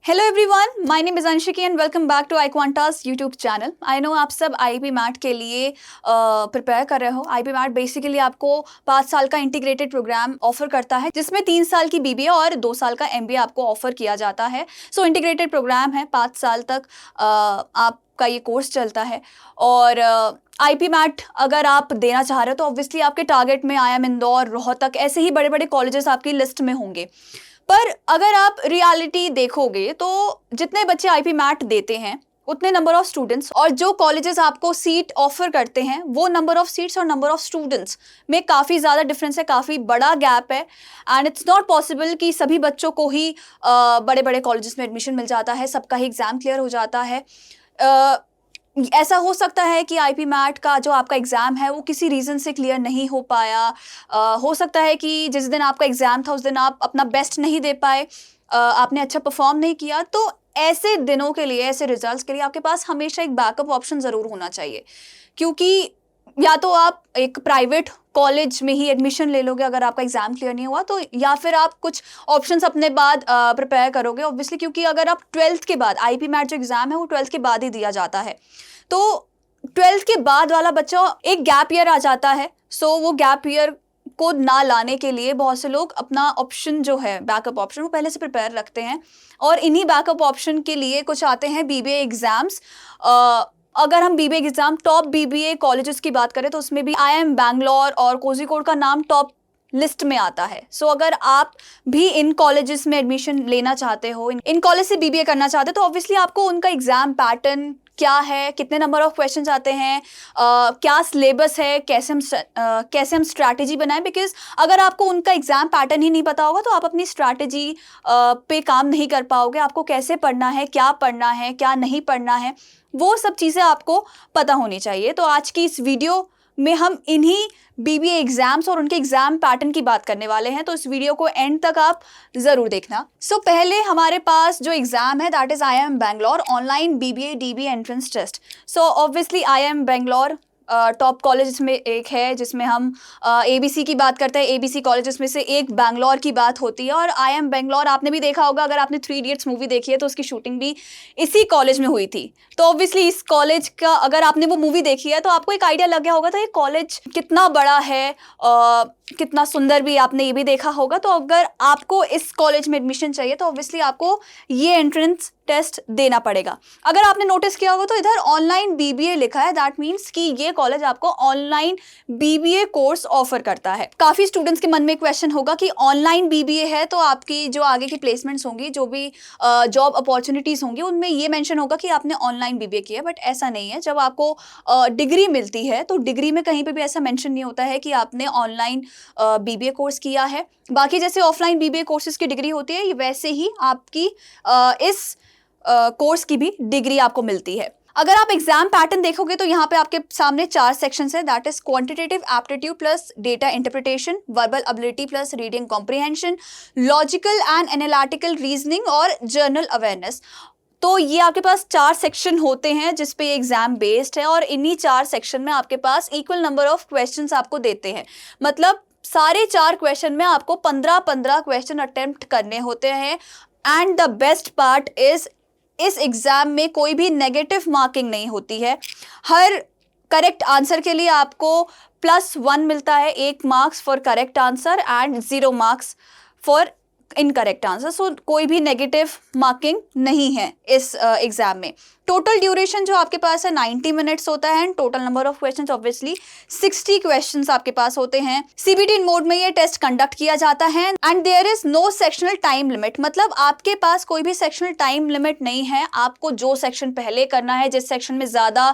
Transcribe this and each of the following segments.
Hello everyone, my name is Anshiki and welcome back to iQuantas YouTube channel. I know आप सब IP mat के लिए prepare कर रहे हो। आईपी मैट बेसिकली आपको 5 साल का इंटीग्रेटेड प्रोग्राम ऑफर करता है, जिसमें 3 साल की बीबीए और 2 साल का एमबीए आपको ऑफर किया जाता है। सो इंटीग्रेटेड प्रोग्राम है, 5 साल तक आपका ये कोर्स चलता है। और आईपी मैट अगर आप देना चाह रहे हो तो ऑब्वियसली आपके टारगेट में IIM इंदौर, रोहतक, ऐसे ही बड़े बड़े कॉलेजेस आपकी लिस्ट में होंगे। पर अगर आप रियलिटी देखोगे तो जितने बच्चे आईपी मैट देते हैं उतने नंबर ऑफ स्टूडेंट्स, और जो कॉलेजेस आपको सीट ऑफर करते हैं वो नंबर ऑफ सीट्स और नंबर ऑफ स्टूडेंट्स में काफ़ी ज़्यादा डिफरेंस है, काफ़ी बड़ा गैप है। एंड इट्स नॉट पॉसिबल कि सभी बच्चों को ही बड़े बड़े कॉलेजेस में एडमिशन मिल जाता है, सबका ही एग्ज़ाम क्लियर हो जाता है। ऐसा हो सकता है कि आईपी मैट का जो आपका एग्ज़ाम है वो किसी रीज़न से क्लियर नहीं हो पाया। हो सकता है कि जिस दिन आपका एग्ज़ाम था उस दिन आप अपना बेस्ट नहीं दे पाए, आपने अच्छा परफॉर्म नहीं किया। तो ऐसे दिनों के लिए, ऐसे रिजल्ट्स के लिए आपके पास हमेशा एक बैकअप ऑप्शन ज़रूर होना चाहिए, क्योंकि या तो आप एक प्राइवेट कॉलेज में ही एडमिशन ले लोगे अगर आपका एग्ज़ाम क्लियर नहीं हुआ तो, या फिर आप कुछ ऑप्शंस अपने बाद प्रिपेयर करोगे ऑब्वियसली, क्योंकि अगर आप 12th के बाद, आईपी मैट जो एग्ज़ाम है वो 12th के बाद ही दिया जाता है, तो 12th के बाद वाला बच्चा एक गैप ईयर आ जाता है। सो वो गैप ईयर को ना लाने के लिए बहुत से लोग अपना ऑप्शन जो है, बैकअप ऑप्शन, वो पहले से प्रिपेयर रखते हैं। और इन्हीं बैकअप ऑप्शन के लिए कुछ आते हैं बीबीए एग्जाम्स। अगर हम BBA exam, top BBA colleges की बात करें तो उसमें भी IIM बैंगलोर और कोझिकोड का नाम टॉप लिस्ट में आता है। सो अगर आप भी इन कॉलेजेस में एडमिशन लेना चाहते हो, इन कॉलेज से बीबीए करना चाहते हो, तो ऑब्वियसली आपको उनका एग्जाम पैटर्न क्या है, कितने नंबर ऑफ क्वेश्चंस आते हैं, क्या सिलेबस है, कैसे हम स्ट्रैटेजी बनाएं। बिकॉज अगर आपको उनका एग्जाम पैटर्न ही नहीं पता होगा तो आप अपनी स्ट्रैटेजी पे काम नहीं कर पाओगे। आपको कैसे पढ़ना है, क्या नहीं पढ़ना है, वो सब चीज़ें आपको पता होनी चाहिए। तो आज की इस वीडियो में हम इन्हीं बीबीए एग्जाम्स और उनके एग्जाम पैटर्न की बात करने वाले हैं, तो इस वीडियो को एंड तक आप जरूर देखना। पहले हमारे पास जो एग्जाम है that is IIM Bangalore online BBA DB entrance test. Obviously IIM Bangalore top college में एक है, जिसमें हम ABC की बात करते हैं। ABC कॉलेजेस में से एक बैंगलोर की बात होती है, और IIM बैंगलोर आपने भी देखा होगा, अगर आपने 3 इडियट्स मूवी देखी है तो उसकी शूटिंग भी इसी कॉलेज में हुई थी। तो ऑब्वियसली इस कॉलेज का, अगर आपने वो मूवी देखी है तो आपको एक आइडिया लग गया होगा तो ये कॉलेज कितना बड़ा है, कितना सुंदर भी आपने ये भी देखा होगा। तो अगर आपको इस कॉलेज में एडमिशन चाहिए तो ऑब्वियसली आपको ये एंट्रेंस टेस्ट देना पड़ेगा। अगर आपने नोटिस किया होगा तो इधर ऑनलाइन बीबीए लिखा है, दैट मीन्स कि ये कॉलेज आपको ऑनलाइन बीबीए कोर्स ऑफर करता है। काफी स्टूडेंट्स के मन में क्वेश्चन होगा कि ऑनलाइन बीबीए है तो आपकी जो आगे की प्लेसमेंट्स होंगी, जो भी जॉब अपॉर्चुनिटीज होंगी, उनमें ये मेंशन होगा कि आपने ऑनलाइन बीबीए किया है। बट ऐसा नहीं है। जब आपको डिग्री मिलती है तो डिग्री में कहीं पे भी ऐसा मेंशन नहीं होता है कि आपने ऑनलाइन बीबीए कोर्स किया है। बाकी जैसे ऑफलाइन बीबीए कोर्सेज की डिग्री होती है, वैसे ही आपकी इस कोर्स की भी डिग्री आपको मिलती है। अगर आप एग्जाम पैटर्न देखोगे तो यहाँ पे आपके सामने 4 सेक्शंस है, that is quantitative aptitude plus data interpretation, verbal ability plus reading comprehension, logical and analytical reasoning और जर्नल अवेयरनेस। तो ये आपके पास 4 सेक्शन होते हैं जिस पे एग्जाम बेस्ड है, और इन्हीं 4 सेक्शन में आपके पास इक्वल नंबर ऑफ क्वेश्चंस आपको देते हैं। मतलब सारे 4 क्वेश्चन में आपको 15-15 क्वेश्चन अटेम्प्ट करने होते हैं। And the best part is, इस एग्जाम में कोई भी नेगेटिव मार्किंग नहीं होती है। हर करेक्ट आंसर के लिए आपको +1 मिलता है, 1 marks for correct answer and 0 marks for incorrect answer. So कोई भी नेगेटिव मार्किंग नहीं है इस एग्जाम में। टोटल ड्यूरेशन जो आपके पास है 90 मिनट्स होता है, and total number of questions obviously 60 questions आपके पास होते हैं। CBT मोड में ये टेस्ट कंडक्ट किया जाता है, and there is no sectional time limit. मतलब आपके पास कोई भी सेक्शनल टाइम लिमिट नहीं है। आपको जो सेक्शन पहले करना है, जिस सेक्शन में ज़्यादा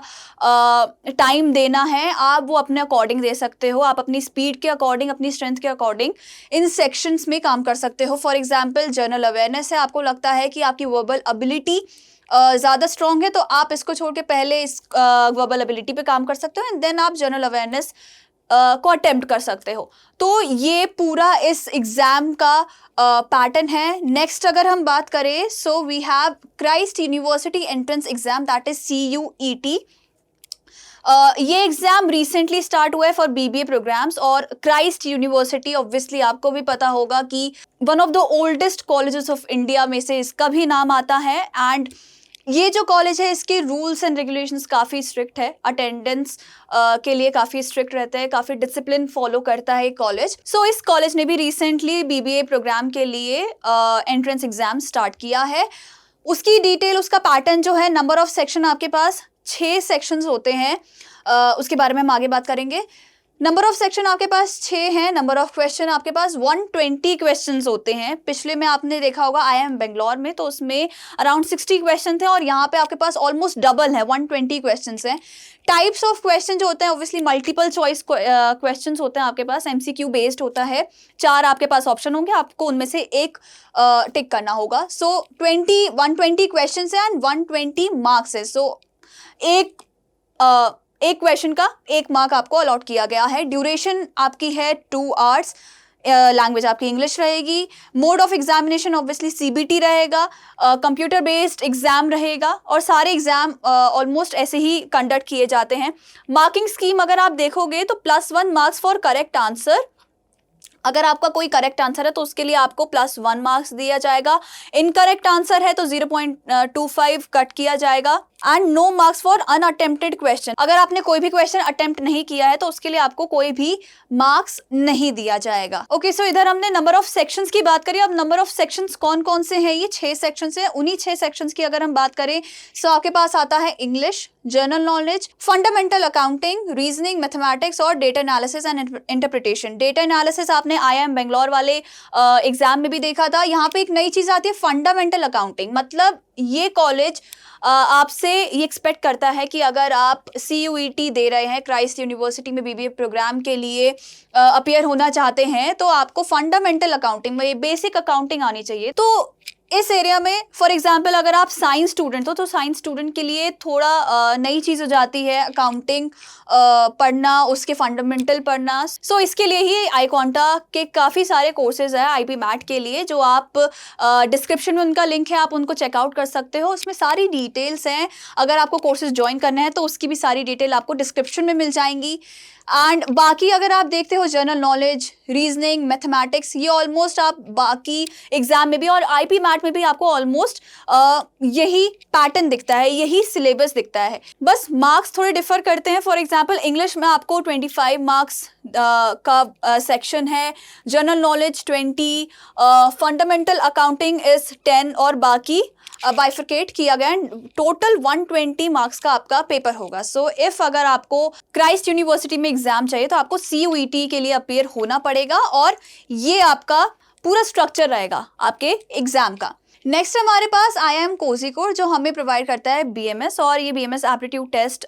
टाइम देना है, आप वो अपने अकॉर्डिंग दे सकते हो। आप अपनी स्पीड के अकॉर्डिंग, अपनी स्ट्रेंथ के अकॉर्डिंग इन सेक्शंस में काम कर सकते हो। फॉर एग्जाम्पल जनरल अवेयरनेस है, आपको लगता है कि आपकी वर्बल एबिलिटी ज़्यादा स्ट्रॉन्ग है तो आप इसको छोड़ के पहले इस वर्बल एबिलिटी पे काम कर सकते हो, एंड देन आप जनरल अवेयरनेस को अटेम्प्ट कर सकते हो। तो ये पूरा इस एग्ज़ाम का पैटर्न है। नेक्स्ट अगर हम बात करें, so we have Christ University entrance exam, that is CUET। ये एग्जाम रिसेंटली स्टार्ट हुआ है फॉर बीबीए प्रोग्राम्स, और क्राइस्ट यूनिवर्सिटी ऑब्वियसली आपको भी पता होगा कि one of the oldest colleges of India में से इसका भी नाम आता है। एंड ये जो कॉलेज है इसके रूल्स एंड रेगुलेशंस काफ़ी स्ट्रिक्ट है, अटेंडेंस के लिए काफ़ी स्ट्रिक्ट रहते हैं, काफ़ी डिसिप्लिन फॉलो करता है कॉलेज। सो इस कॉलेज ने भी रिसेंटली बीबीए प्रोग्राम के लिए एंट्रेंस एग्जाम स्टार्ट किया है। उसकी डिटेल, उसका पैटर्न जो है, नंबर ऑफ सेक्शन आपके पास 6 सेक्शंस होते हैं, उसके बारे में हम आगे बात करेंगे। नंबर ऑफ सेक्शन आपके पास 6 हैं, नंबर ऑफ क्वेश्चन आपके पास 120 क्वेश्चंस होते हैं। पिछले में आपने देखा होगा IIM बेंगलोर में, तो उसमें अराउंड 60 क्वेश्चन थे, और यहाँ पे आपके पास ऑलमोस्ट डबल है, 120 क्वेश्चंस हैं। टाइप्स ऑफ क्वेश्चन जो होते हैं ऑब्वियसली मल्टीपल चॉइस क्वेश्चंस होते हैं आपके पास, MCQ बेस्ड होता है। 4 आपके पास ऑप्शन होंगे, आपको उनमें से एक टिक करना होगा। सो 120 क्वेश्चन है एंड 120 मार्क्स है। सो एक क्वेश्चन का 1 मार्क आपको अलॉट किया गया है। ड्यूरेशन आपकी है 2 आवर्स। लैंग्वेज आपकी इंग्लिश रहेगी। Mode of examination obviously CBT रहेगा। कंप्यूटर बेस्ड एग्जाम रहेगा, और सारे एग्जाम ऑलमोस्ट ऐसे ही कंडक्ट किए जाते हैं। मार्किंग स्कीम अगर आप देखोगे तो +1 मार्क्स फॉर करेक्ट आंसर। अगर आपका कोई करेक्ट आंसर है तो उसके लिए आपको +1 मार्क्स दिया जाएगा। इनकरेक्ट आंसर है तो 0.25 कट किया जाएगा। And no marks for unattempted question. अगर आपने कोई भी क्वेश्चन अटेम्प्ट नहीं किया है तो उसके लिए आपको कोई भी मार्क्स नहीं दिया जाएगा। ओके, सो इधर हमने नंबर ऑफ सेक्शंस की बात करी। अब नंबर ऑफ सेक्शंस कौन कौन से हैं? ये 6 सेक्शंस हैं। उन्हीं 6 सेक्शंस की अगर हम बात करें तो आपके पास आता है English, general knowledge, fundamental accounting, reasoning, mathematics और data analysis and interpretation. Data analysis आपने IIM बेंगलोर वाले एग्जाम में भी देखा था। यहाँ पे एक नई चीज आती है, फंडामेंटल अकाउंटिंग। मतलब ये कॉलेज आपसे ये एक्सपेक्ट करता है कि अगर आप CUET दे रहे हैं, क्राइस्ट यूनिवर्सिटी में BBA प्रोग्राम के लिए अपीयर होना चाहते हैं, तो आपको फंडामेंटल अकाउंटिंग में बेसिक अकाउंटिंग आनी चाहिए। तो इस एरिया में फॉर एग्जांपल अगर आप साइंस स्टूडेंट हो तो साइंस स्टूडेंट के लिए थोड़ा नई चीज़ हो जाती है अकाउंटिंग पढ़ना, उसके फंडामेंटल पढ़ना। सो इसके लिए ही iQuanta के काफ़ी सारे कोर्सेज है IB मैट के लिए, जो आप डिस्क्रिप्शन में उनका लिंक है, आप उनको चेकआउट कर सकते हो। उसमें सारी डिटेल्स हैं। अगर आपको कोर्सेज ज्वाइन करना है तो उसकी भी सारी डिटेल आपको डिस्क्रिप्शन में मिल जाएंगी। एंड बाकी अगर आप देखते हो जनरल नॉलेज, रीजनिंग, मैथमेटिक्स, ये ऑलमोस्ट आप बाकी एग्जाम में भी और IB मैट में भी आपको ऑलमोस्ट यही पैटर्न दिखता है, यही सिलेबस दिखता है। बस मार्क्स थोड़े डिफर करते हैं। फॉर एग्जांपल इंग्लिश में आपको 25 मार्क्स का सेक्शन है, general knowledge 20, fundamental accounting is 10 और बाकी बाइफरकेट किया गया। टोटल 120 मार्क्स का आपका पेपर होगा। सो इफ अगर आपको क्राइस्ट यूनिवर्सिटी में एग्जाम चाहिए तो आपको CUET के लिए अपीयर होना पड़ेगा, और ये आपका पूरा स्ट्रक्चर रहेगा आपके एग्जाम का। नेक्स्ट हमारे पास IIM कोझिकोड, जो हमें प्रोवाइड करता है BMS, और ये BMS एप्टीट्यूड टेस्ट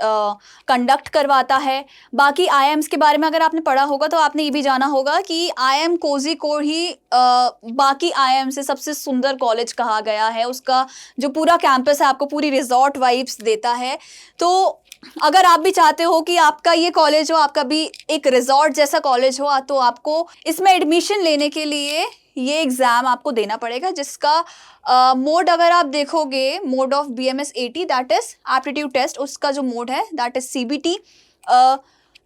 कंडक्ट करवाता है। बाकी IIMs के बारे में अगर आपने पढ़ा होगा तो आपने ये भी जाना होगा कि IIM कोझिकोड ही बाकी IIM से सबसे सुंदर कॉलेज कहा गया है। उसका जो पूरा कैंपस है आपको पूरी रिजॉर्ट वाइब्स देता है। तो अगर आप भी चाहते हो कि आपका ये कॉलेज हो, आपका भी एक रिजॉर्ट जैसा कॉलेज हो, तो आपको इसमें एडमिशन लेने के लिए ये एग्ज़ाम आपको देना पड़ेगा, जिसका मोड अगर आप देखोगे, mode of BMS 80 that is aptitude test, उसका जो मोड है that is CBT।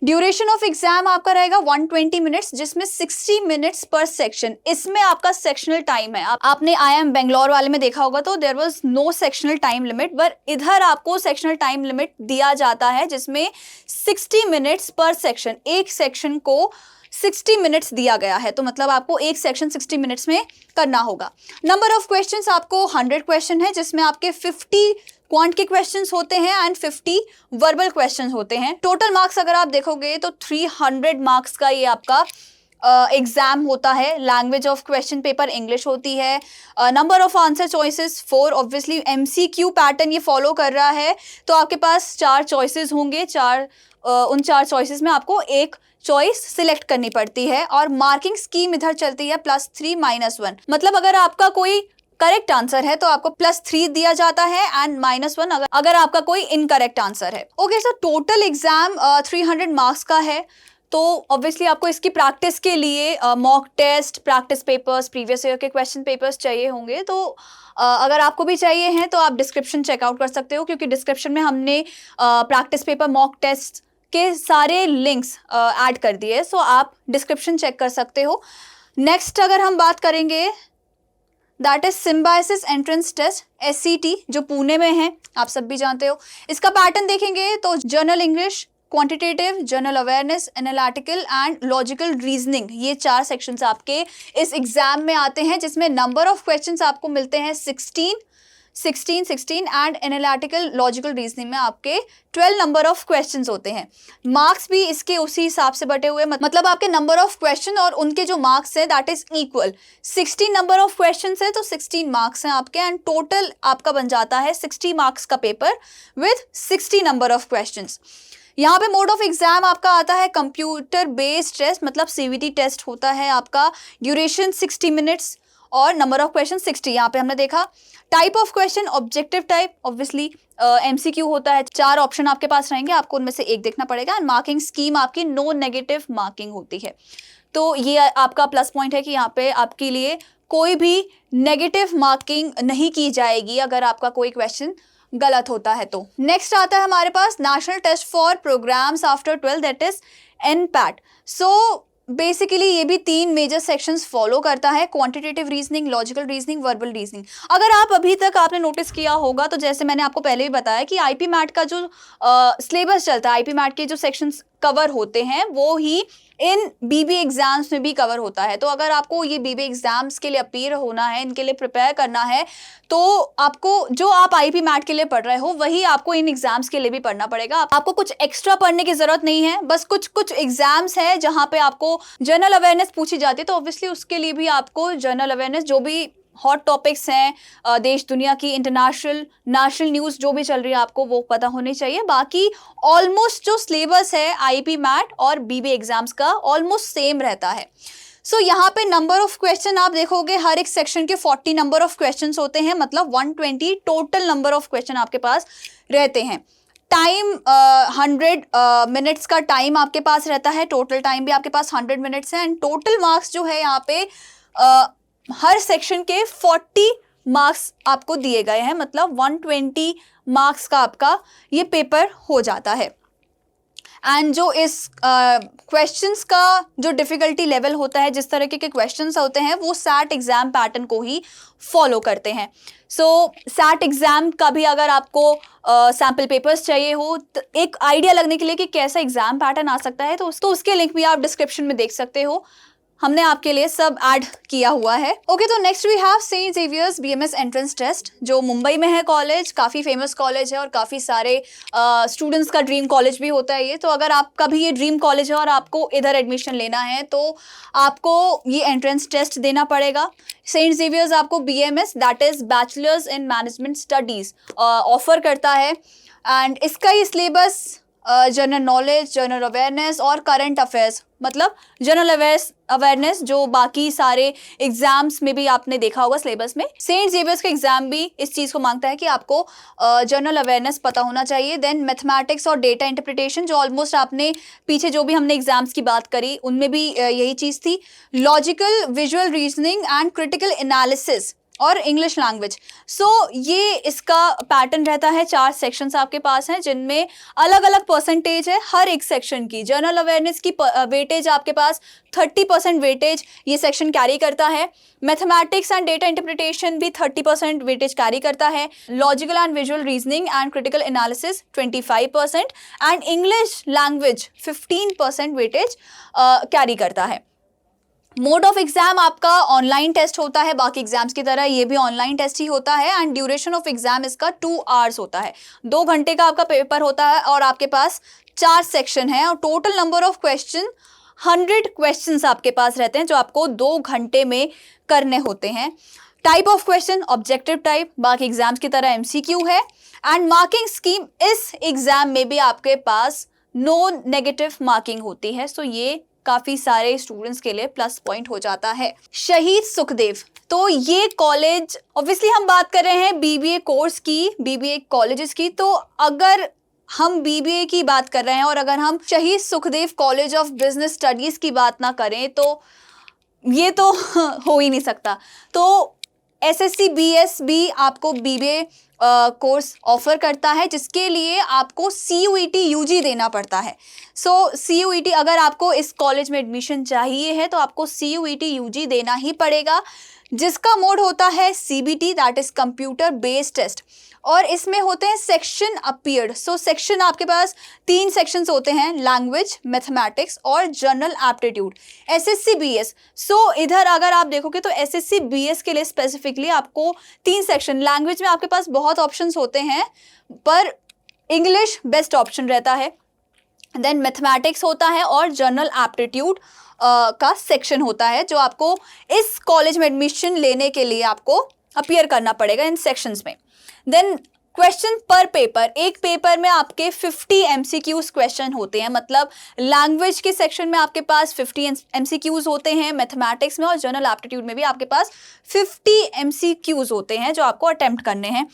Duration of exam आपका रहेगा 120 मिनट्स, जिसमें 60 मिनट्स पर सेक्शन। इसमें आपका सेक्शनल टाइम है, आपने IIM बेंगलोर वाले में देखा होगा तो there was no sectional time limit, पर इधर आपको सेक्शनल टाइम लिमिट दिया जाता है, जिसमें 60 मिनट्स पर सेक्शन। एक सेक्शन को 60 मिनट्स दिया गया है, तो मतलब आपको एक सेक्शन 60 मिनट्स में करना होगा। नंबर ऑफ क्वेश्चंस आपको 100 क्वेश्चन है, जिसमें आपके 50 क्वांट के क्वेश्चंस होते हैं एंड 50 वर्बल क्वेश्चंस होते हैं। टोटल मार्क्स अगर आप देखोगे तो 300 मार्क्स का ये आपका एग्जाम होता है। Language of question paper English होती है। Number of answer choices 4, obviously MCQ pattern ये फॉलो कर रहा है, तो आपके पास 4 चॉइसेस होंगे। उन 4 चॉइसेस में आपको एक चॉइस सिलेक्ट करनी पड़ती है, और मार्किंग स्कीम इधर चलती है +3 -1। मतलब अगर आपका कोई करेक्ट आंसर है तो आपको +3 दिया जाता है एंड -1 अगर आपका कोई इनकरेक्ट आंसर है। Okay, so total exam 300 marks का है। तो ऑब्वियसली आपको इसकी प्रैक्टिस के लिए mock test, practice papers, previous year के क्वेश्चन पेपर्स चाहिए होंगे। तो अगर आपको भी चाहिए हैं तो आप डिस्क्रिप्शन चेकआउट कर सकते हो, क्योंकि डिस्क्रिप्शन में हमने प्रैक्टिस पेपर, मॉक टेस्ट के सारे लिंक्स ऐड कर दिए, सो आप डिस्क्रिप्शन चेक कर सकते हो। नेक्स्ट अगर हम बात करेंगे, that is Symbiosis entrance test, SCT, जो पुणे में है, आप सब भी जानते हो। इसका पैटर्न देखेंगे तो general English, quantitative, general awareness, analytical and logical reasoning, ये 4 सेक्शंस आपके इस एग्जाम में आते हैं, जिसमें नंबर ऑफ क्वेश्चंस आपको मिलते हैं 16 एंड एनालिटिकल लॉजिकल रीजनिंग में आपके 12 नंबर ऑफ क्वेश्चंस होते हैं। मार्क्स भी इसके उसी हिसाब से बटे हुए, मतलब आपके नंबर ऑफ क्वेश्चन और उनके जो मार्क्स है that is equal. 16 number of questions है तो 16 मार्क्स हैं आपके, एंड टोटल आपका बन जाता है 60 मार्क्स का paper with 60 number of questions. यहाँ पे मोड ऑफ एग्जाम आपका आता है कंप्यूटर बेस्ड टेस्ट, मतलब CVT टेस्ट होता है आपका। ड्यूरेशन 60 मिनट्स और नंबर ऑफ क्वेश्चन 60, यहाँ पे हमने देखा। Type of question objective type, obviously MCQ होता है। 4 ऑप्शन आपके पास रहेंगे, आपको उनमें से एक देखना पड़ेगा। एंड मार्किंग स्कीम आपकी नो नेगेटिव मार्किंग होती है। तो ये आपका प्लस पॉइंट है कि यहाँ पे आपके लिए कोई भी नेगेटिव मार्किंग नहीं की जाएगी अगर आपका कोई क्वेश्चन गलत होता है तो। नेक्स्ट आता है हमारे पास national test for programs after 12, that is NPAT। So basically ये भी 3 मेजर सेक्शंस फॉलो करता है, quantitative reasoning, logical reasoning, verbal reasoning. अगर आप अभी तक आपने नोटिस किया होगा तो जैसे मैंने आपको पहले भी बताया कि IP मैट का जो सिलेबस चलता है, IP मैट के जो सेक्शंस कवर होते हैं वो ही इन BB एग्जाम्स में भी कवर होता है। तो अगर आपको ये BB एग्जाम्स के लिए अपीयर होना है, इनके लिए प्रिपेयर करना है, तो आपको जो आप IP मैट के लिए पढ़ रहे हो वही आपको इन एग्जाम्स के लिए भी पढ़ना पड़ेगा। आपको कुछ एक्स्ट्रा पढ़ने की जरूरत नहीं है, बस कुछ एग्जाम्स है जहाँ पे आपको जनरल अवेयरनेस पूछी जाती है, तो ऑब्वियसली उसके लिए भी आपको जनरल अवेयरनेस, जो भी हॉट टॉपिक्स हैं देश दुनिया की, इंटरनेशनल, नेशनल न्यूज़ जो भी चल रही है, आपको वो पता होनी चाहिए। बाकी ऑलमोस्ट जो सिलेबस है IP मैट और BB एग्जाम्स का ऑलमोस्ट सेम रहता है। सो यहाँ पे नंबर ऑफ क्वेश्चन आप देखोगे, हर एक सेक्शन के 40 नंबर ऑफ क्वेश्चंस होते हैं, मतलब 120 टोटल नंबर ऑफ क्वेश्चन आपके पास रहते हैं। टाइम 100 मिनट्स का टाइम आपके पास रहता है, टोटल टाइम भी आपके पास 100 मिनट्स है। एंड टोटल मार्क्स जो है यहाँ पे हर सेक्शन के 40 मार्क्स आपको दिए गए हैं, मतलब 120 मार्क्स का आपका ये पेपर हो जाता है। एंड जो इस क्वेश्चंस का जो डिफ़िकल्टी लेवल होता है, जिस तरीके के क्वेश्चंस होते हैं, वो SAT एग्ज़ाम पैटर्न को ही फॉलो करते हैं। सो SAT एग्ज़ाम का भी अगर आपको सैम्पल पेपर्स चाहिए हो, तो एक आइडिया लगने के लिए कि कैसा एग्ज़ाम पैटर्न आ सकता है, तो उसके लिंक भी आप डिस्क्रिप्शन में देख सकते हो, हमने आपके लिए सब ऐड किया हुआ है। ओके, तो next we have Saint Xavier's BMS entrance test, जो मुंबई में है कॉलेज, काफ़ी फेमस कॉलेज है और काफ़ी सारे स्टूडेंट्स का ड्रीम कॉलेज भी होता है ये। तो अगर आपका भी ये ड्रीम कॉलेज है और आपको इधर एडमिशन लेना है तो आपको ये एंट्रेंस टेस्ट देना पड़ेगा। सेंट जेवियर्स आपको BMS, that is bachelors in management studies, offer करता है। एंड इसका ये syllabus general knowledge, general awareness और करंट अफेयर्स, मतलब जनरल अवेयरनेस जो बाकी सारे एग्जाम्स में भी आपने देखा होगा सिलेबस में, सेंट जेवियर्स का एग्जाम भी इस चीज़ को मांगता है कि आपको जनरल अवेयरनेस पता होना चाहिए। देन मैथमेटिक्स और डेटा इंटरप्रिटेशन, जो ऑलमोस्ट आपने पीछे जो भी हमने एग्जाम्स की बात करी उनमें भी यही चीज़ थी। Logical, visual reasoning and critical analysis और इंग्लिश लैंग्वेज। सो ये इसका पैटर्न रहता है। 4 सेक्शंस आपके पास हैं जिनमें अलग अलग परसेंटेज है हर एक सेक्शन की। जनरल अवेयरनेस की वेटेज आपके पास 30% वेटेज ये सेक्शन कैरी करता है। मैथमेटिक्स एंड डेटा इंटरप्रिटेशन भी 30% वेटेज कैरी करता है। Logical and visual reasoning and critical analysis 25% and English language 15% weightage carry करता है। मोड ऑफ एग्जाम आपका ऑनलाइन टेस्ट होता है, बाकी एग्जाम्स की तरह ये भी ऑनलाइन टेस्ट ही होता है। एंड ड्यूरेशन ऑफ एग्जाम इसका 2 आवर्स होता है, 2 घंटे का आपका पेपर होता है और आपके पास 4 सेक्शन है और total number of question 100 questions आपके पास रहते हैं जो आपको 2 घंटे में करने होते हैं। Type of question objective type, बाकी एग्जाम्स की तरह MCQ है। एंड मार्किंग स्कीम, इस एग्जाम में भी आपके पास नो नेगेटिव मार्किंग होती है। सो ये काफी सारे स्टूडेंट्स के लिए प्लस पॉइंट हो जाता है। शहीद सुखदेव, तो ये कॉलेज, ऑब्वियसली हम बात कर रहे हैं BBA कोर्स की, BBA कॉलेजेस की। तो अगर हम बीबीए की बात कर रहे हैं और अगर हम शहीद Sukhdev college of business studies की बात ना करें तो ये तो हो ही नहीं सकता। तो एसएससी बीएस भी आपको बीबीए कोर्स ऑफर करता है, जिसके लिए आपको सीयूईटी यूजी देना पड़ता है। सो सीयूईटी, अगर आपको इस कॉलेज में एडमिशन चाहिए है तो आपको सीयूईटी यूजी देना ही पड़ेगा, जिसका मोड होता है CBT, that is computer based test. और इसमें होते हैं सेक्शन अपीयर्ड। सो सेक्शन आपके पास 3 सेक्शंस होते हैं, लैंग्वेज, मैथमेटिक्स और जनरल एप्टीट्यूड। एसएससी बीएस, सो इधर अगर आप देखोगे तो एसएससी बीएस के लिए स्पेसिफिकली आपको 3 सेक्शन, लैंग्वेज में आपके पास बहुत ऑप्शंस होते हैं पर इंग्लिश बेस्ट ऑप्शन रहता है, देन मैथमेटिक्स होता है और जनरल एप्टीट्यूड का सेक्शन होता है जो आपको इस कॉलेज में एडमिशन लेने के लिए आपको अपीयर करना पड़ेगा इन सेक्शंस में। देन क्वेश्चन पर पेपर, एक पेपर में आपके 50 एमसीक्यूज क्वेश्चन होते हैं, मतलब लैंग्वेज के सेक्शन में आपके पास 50 एमसीक्यूज होते हैं, मैथमेटिक्स में और जनरल एप्टीट्यूड में भी आपके पास 50 एमसीक्यूज होते हैं जो आपको अटेम्प्ट करने हैं।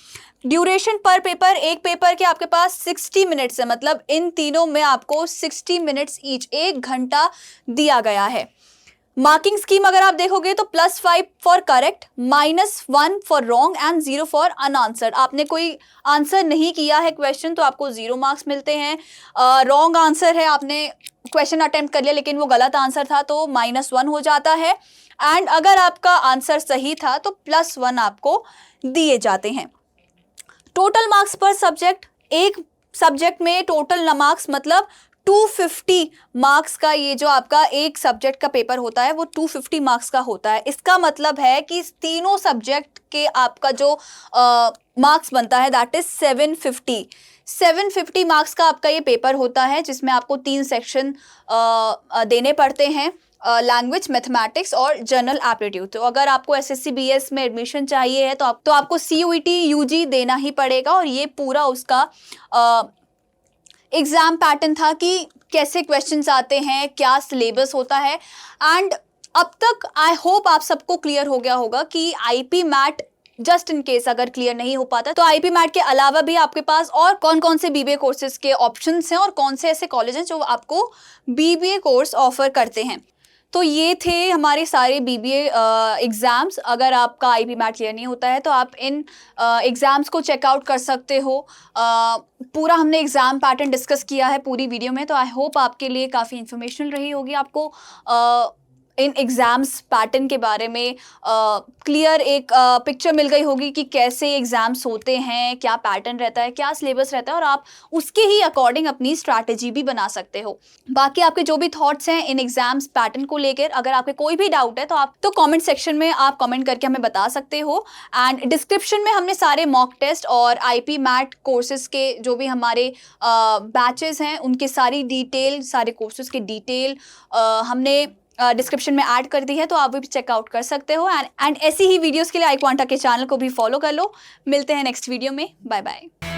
ड्यूरेशन पर पेपर, एक पेपर के आपके पास 60 मिनट्स है, मतलब इन तीनों में आपको 60 मिनट्स ईच, 1 घंटा दिया गया है। मार्किंग स्कीम अगर आप देखोगे तो +5 for correct, -1 for wrong and 0 for unanswered. आपने कोई आंसर नहीं किया है क्वेश्चन तो आपको 0 मार्क्स मिलते हैं। रॉन्ग आंसर है, आपने क्वेश्चन अटेम्प्ट कर लिया लेकिन वो गलत आंसर था तो -1 हो जाता है। एंड अगर आपका आंसर सही था तो +1 आपको दिए जाते हैं। टोटल मार्क्स पर सब्जेक्ट, एक सब्जेक्ट में टोटल मार्क्स मतलब 250 मार्क्स का ये जो आपका एक सब्जेक्ट का पेपर होता है वो 250 मार्क्स का होता है। इसका मतलब है कि तीनों सब्जेक्ट के आपका जो मार्क्स बनता है दैट इज 750 मार्क्स का आपका ये पेपर होता है, जिसमें आपको 3 सेक्शन देने पड़ते हैं, लैंग्वेज, मैथमेटिक्स और जनरल एप्टीट्यूड। तो अगर आपको एसएससी बीएस में एडमिशन चाहिए है तो आपको सीयूईटी यूजी देना ही पड़ेगा। और ये पूरा उसका एग्जाम पैटर्न था कि कैसे क्वेश्चंस आते हैं, क्या सिलेबस होता है। एंड अब तक आई होप आप सबको क्लियर हो गया होगा कि IPMAT, just in case अगर क्लियर नहीं हो पाता तो आईपी मैट के अलावा भी आपके पास और कौन कौन से बीबीए कोर्सेज के ऑप्शंस हैं और कौन से ऐसे कॉलेज हैं जो आपको बीबीए कोर्स ऑफर करते हैं। तो ये थे हमारे सारे बीबीए एग्ज़ाम्स। अगर आपका आईपी मैट क्लियर नहीं होता है तो आप इन एग्ज़ाम्स को चेकआउट कर सकते हो। पूरा हमने एग्ज़ाम पैटर्न डिस्कस किया है पूरी वीडियो में, तो आई होप आपके लिए काफ़ी इन्फॉर्मेशनल रही होगी। आपको इन एग्ज़ाम्स पैटर्न के बारे में क्लियर एक पिक्चर मिल गई होगी कि कैसे एग्ज़ाम्स होते हैं, क्या पैटर्न रहता है, क्या सिलेबस रहता है और आप उसके ही अकॉर्डिंग अपनी स्ट्रैटेजी भी बना सकते हो। बाकी आपके जो भी थॉट्स हैं इन एग्ज़ाम्स पैटर्न को लेकर, अगर आपके कोई भी डाउट है तो आप कमेंट सेक्शन में आप कमेंट करके हमें बता सकते हो। एंड डिस्क्रिप्शन में हमने सारे मॉक टेस्ट और आईपी मैट कोर्सेज़ के जो भी हमारे बैचेज़ हैं उनके सारी डिटेल, सारे कोर्सेज़ की डिटेल हमने डिस्क्रिप्शन में ऐड कर दी है, तो आप भी चेकआउट कर सकते हो। एंड ऐसी ही वीडियोस के लिए iQuanta के चैनल को भी फॉलो कर लो। मिलते हैं नेक्स्ट वीडियो में, बाय बाय।